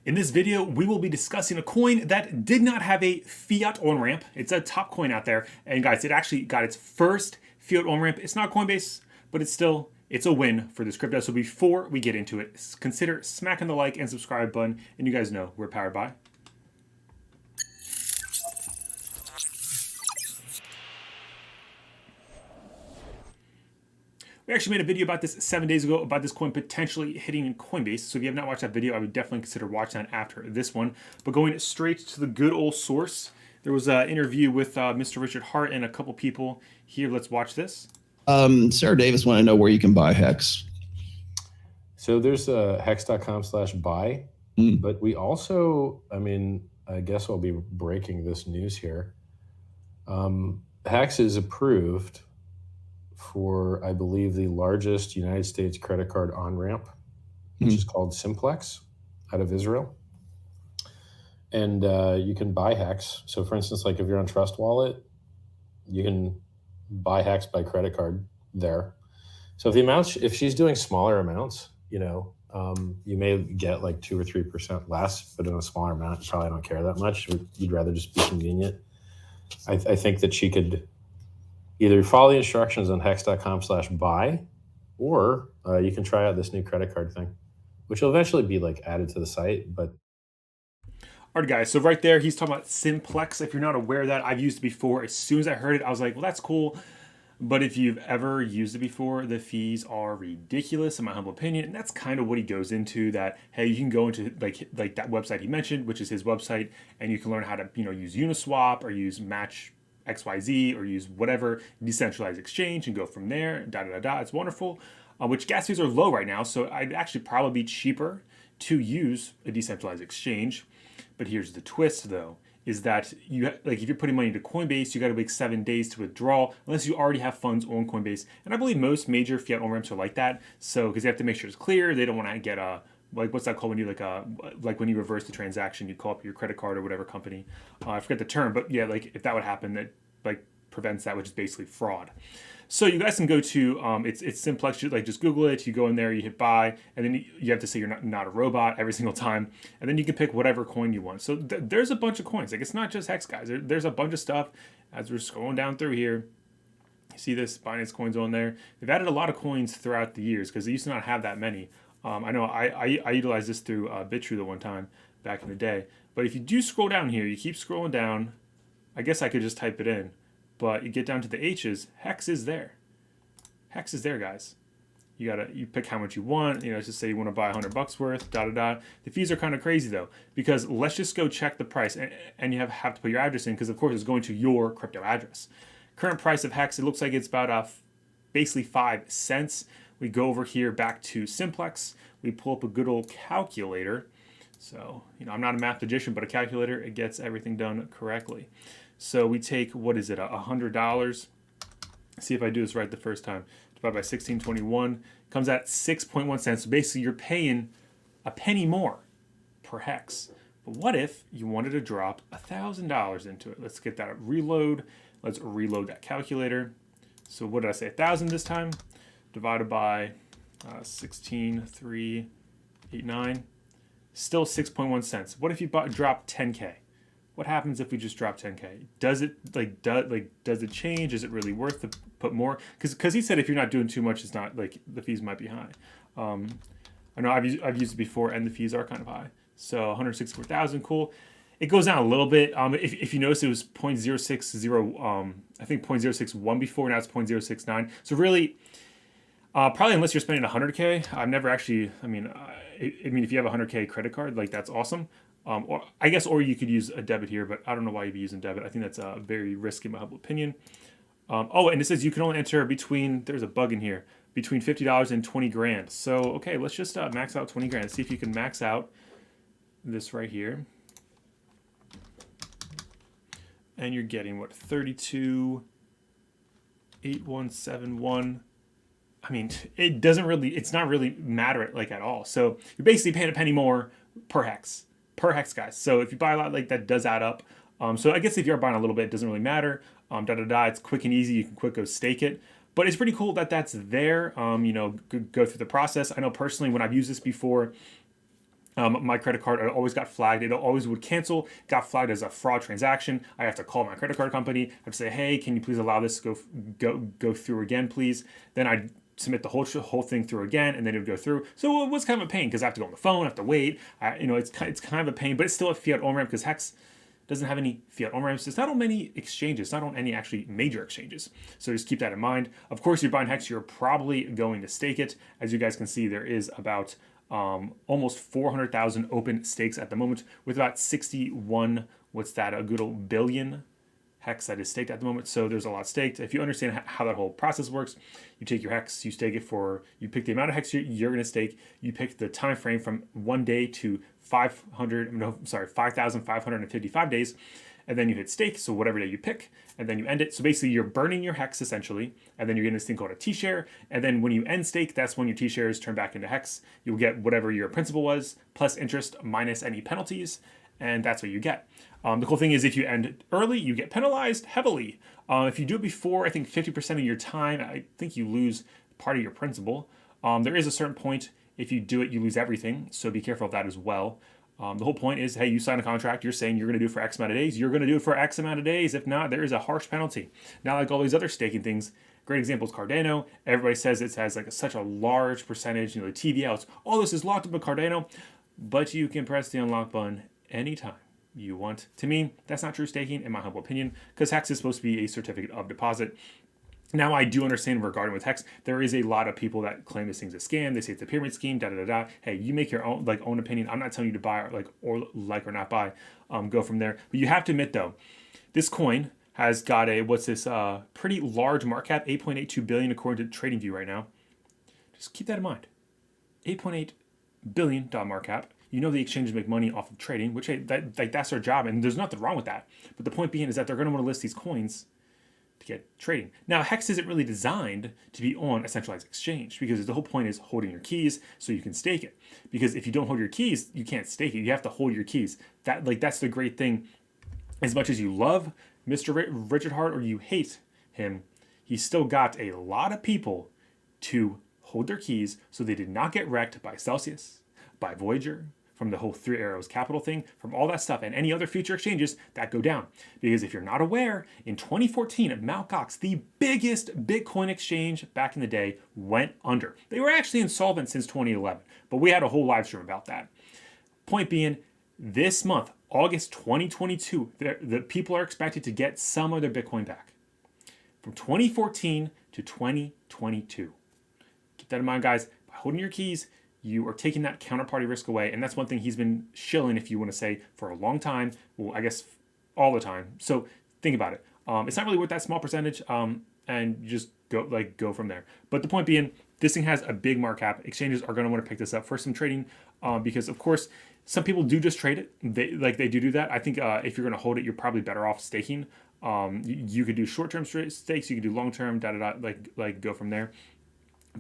In this video, we will be discussing a coin that did not have a fiat on-ramp. It's a top coin out there. And guys, it actually got its first fiat on-ramp. It's not Coinbase, but it's a win for this crypto. So before we get into it, consider smacking the like and subscribe button. And you guys know we're powered by We actually made a video about this 7 days ago about this coin potentially hitting in Coinbase. So if you have not watched that video, I would definitely consider watching that after this one. But going straight to the good old source, there was an interview with Mr. Richard Hart and a couple people here. Let's watch this. Sarah Davis wanted to know where you can buy Hex. So there's hex.com/buy, but we also, I guess I'll be breaking this news here. Hex is approved for, I believe, the largest United States credit card on-ramp, which is called Simplex out of Israel. And you can buy Hex. So for instance, like if you're on Trust Wallet, you can buy Hex by credit card there. So if she's doing smaller amounts, you may get like 2 or 3% less, but in a smaller amount, you probably don't care that much. You'd rather just be convenient. I think that she could either follow the instructions on hex.com/buy, or you can try out this new credit card thing, which will eventually be like added to the site. But all right, guys. So right there, he's talking about Simplex. If you're not aware of that, I've used it before. As soon as I heard it, I was like, well, that's cool. But if you've ever used it before, the fees are ridiculous, in my humble opinion. And that's kind of what he goes into. That hey, you can go into like that website he mentioned, which is his website, and you can learn how to use Uniswap or use Match XYZ or use whatever decentralized exchange and go from there. It's wonderful. Which gas fees are low right now, so I'd actually probably be cheaper to use a decentralized exchange. But here's the twist, though. Is that if you're putting money into Coinbase, you got to wait 7 days to withdraw unless you already have funds on Coinbase. And I believe most major fiat on-ramps are like that. So because you have to make sure it's clear, they don't want to get what's that called when you like when you reverse the transaction, you call up your credit card or whatever company. I forget the term, but yeah, like if that would happen, that prevents that, which is basically fraud. So you guys can go to it's Simplex. Just Google it. You go in there, you hit buy, and then you have to say you're not a robot every single time, and then you can pick whatever coin you want. So there's a bunch of coins. Like it's not just Hex, guys. There's a bunch of stuff. As we're scrolling down through here, you see this Binance coins on there. They've added a lot of coins throughout the years because they used to not have that many. I know I utilized this through Bitrue the one time back in the day. But if you do scroll down here, you keep scrolling down. I guess I could just type it in. But you get down to the H's, Hex is there. Hex is there, guys. You pick how much you want. Let's just say you want to buy $100 worth. The fees are kind of crazy though, because let's just go check the price, and you have to put your address in because of course it's going to your crypto address. Current price of Hex, it looks like it's about basically 5 cents. We go over here back to Simplex. We pull up a good old calculator. So I'm not a mathematician, but a calculator, it gets everything done correctly. So we take, what is it, $100. See if I do this right the first time. Divided by 1621. Comes at 6.1 cents. So basically you're paying a penny more per Hex. But what if you wanted to drop $1,000 into it? Let's get that reload. Let's reload that calculator. So what did I say, 1,000 this time? Divided by 16,389. Still 6.1 cents. What if you drop 10K? What happens if we just drop 10K? Does it change? Is it really worth to put more? Because he said if you're not doing too much, it's not like the fees might be high. I know I've used it before, and the fees are kind of high. So 164,000, cool. It goes down a little bit. If you notice, it was 0.060. I think 0.061 before. Now it's 0.069. So really, probably unless you're spending 100K, I've never actually. If you have a 100K credit card, that's awesome. Or you could use a debit here, but I don't know why you'd be using debit. I think that's very risky in my humble opinion. And it says you can only enter there's a bug in here, between $50 and 20 grand. So, okay, let's just max out 20 grand. See if you can max out this right here. And you're getting, 32,8171. It's not really matter at all. So you're basically paying a penny more per Hex, guys. So if you buy a lot, that does add up. So I guess if you're buying a little bit, it doesn't really matter. It's quick and easy. You can quick go stake it. But it's pretty cool that that's there. Go through the process. I know personally when I've used this before, My credit card, it always got flagged. It always would cancel, got flagged as a fraud transaction. I have to call my credit card company. I have to say, hey, can you please allow this to go through again, please? Then I submit the whole thing through again, and then it would go through. So it was kind of a pain because I have to go on the phone, I have to wait. It's kind of a pain, but it's still a fiat on-ramp because Hex doesn't have any fiat on-ramps. It's not on many exchanges, not on any actually major exchanges. So just keep that in mind. Of course, you're buying Hex, you're probably going to stake it. As you guys can see, there is about almost 400,000 open stakes at the moment, with about 61, a good old billion Hex that is staked at the moment. So there's a lot staked. If you understand how that whole process works, you take your Hex, you stake it you pick the amount of Hex you're going to stake, you pick the time frame from 1 day to 5,555 days, and then you hit stake, so whatever day you pick, and then you end it. So basically you're burning your Hex essentially, and then you're getting this thing called a T-share, and then when you end stake, that's when your T-shares turn back into Hex. You'll get whatever your principal was, plus interest, minus any penalties, and that's what you get. The cool thing is if you end early, you get penalized heavily. If you do it before, I think 50% of your time, I think you lose part of your principal. There is a certain point, if you do it, you lose everything, so be careful of that as well. The whole point is, hey, you sign a contract, you're saying you're going to do it for X amount of days, you're going to do it for X amount of days. If not, there is a harsh penalty. Now, like all these other staking things, great example is Cardano. Everybody says it has like such a large percentage, the TVL, all this is locked up in Cardano, but you can press the unlock button anytime you want. To me, that's not true staking, in my humble opinion, because Hex is supposed to be a certificate of deposit. Now, I do understand regarding with Hex, there is a lot of people that claim this thing's a scam. They say it's a pyramid scheme, da da da da. Hey, you make your own opinion. I'm not telling you to buy or not buy. Go from there. But you have to admit though, this coin has got a pretty large market cap, 8.82 billion according to TradingView right now. Just keep that in mind. $8.8 billion market cap. You know the exchanges make money off of trading, which that's their job, and there's nothing wrong with that. But the point being is that they're going to want to list these coins to get trading. Now, Hex isn't really designed to be on a centralized exchange because the whole point is holding your keys so you can stake it. Because if you don't hold your keys, you can't stake it. You have to hold your keys. That's the great thing. As much as you love Mr. Richard Hart or you hate him, he's still got a lot of people to hold their keys so they did not get wrecked by Celsius, by Voyager, from the whole Three Arrows Capital thing, from all that stuff, and any other future exchanges that go down. Because if you're not aware, in 2014, Mt. Gox, the biggest Bitcoin exchange back in the day, went under. They were actually insolvent since 2011, but we had a whole live stream about that. Point being, this month, August 2022, the people are expected to get some of their Bitcoin back. From 2014 to 2022. Keep that in mind, guys. By holding your keys, you are taking that counterparty risk away, and that's one thing he's been shilling, if you want to say, for a long time. Well, I guess all the time. So think about it. It's not really worth that small percentage, and you just go from there. But the point being, this thing has a big market cap. Exchanges are going to want to pick this up for some trading, because of course some people do just trade it. They do that. I think if you're going to hold it, you're probably better off staking. You could do short-term stakes. You could do long-term. Go from there.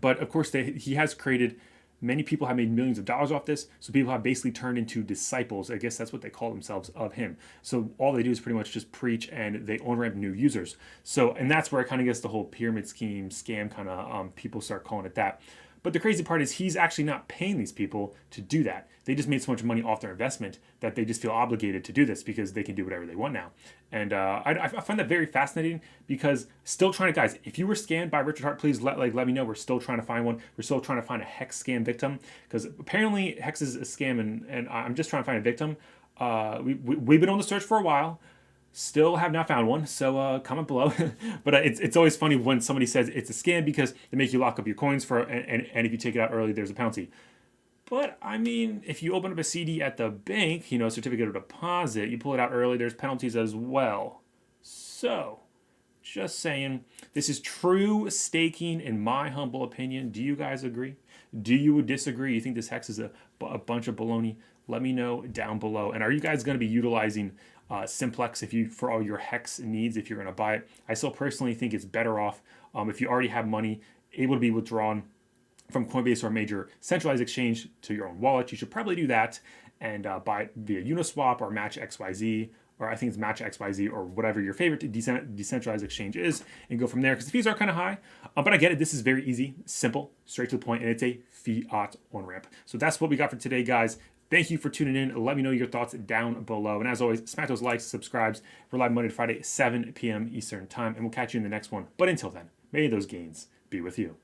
But of course, he has created. Many people have made millions of dollars off this, so people have basically turned into disciples. I guess that's what they call themselves, of him. So all they do is pretty much just preach, and they on-ramp new users. So, and that's where it kind of gets the whole pyramid scheme, scam kind of, people start calling it that. But the crazy part is he's actually not paying these people to do that. They just made so much money off their investment that they just feel obligated to do this because they can do whatever they want now. And I find that very fascinating because still trying to, guys, if you were scammed by Richard Hart, please let me know. We're still trying to find one. We're still trying to find a Hex scam victim because apparently Hex is a scam, and I'm just trying to find a victim. We've been on the search for a while. Still have not found one, so comment below. But it's always funny when somebody says it's a scam because they make you lock up your coins and if you take it out early, there's a penalty. But I mean, if you open up a CD at the bank, certificate of deposit, you pull it out early, there's penalties as well. So, just saying, this is true staking in my humble opinion. Do you guys agree? Do you disagree? You think this Hex is a bunch of baloney? Let me know down below. And are you guys going to be utilizing Simplex for all your Hex needs if you're going to buy it? I still personally think it's better off if you already have money able to be withdrawn from Coinbase or a major centralized exchange to your own wallet. You should probably do that and buy it via Uniswap or Match XYZ, or I think it's Match XYZ or whatever your favorite decentralized exchange is, and go from there because the fees are kind of high. But I get it. This is very easy, simple, straight to the point, and it's a fiat on-ramp. So that's what we got for today, guys. Thank you for tuning in. Let me know your thoughts down below. And as always, smack those likes, subscribes. We're live Monday to Friday, 7 p.m. Eastern Time. And we'll catch you in the next one. But until then, may those gains be with you.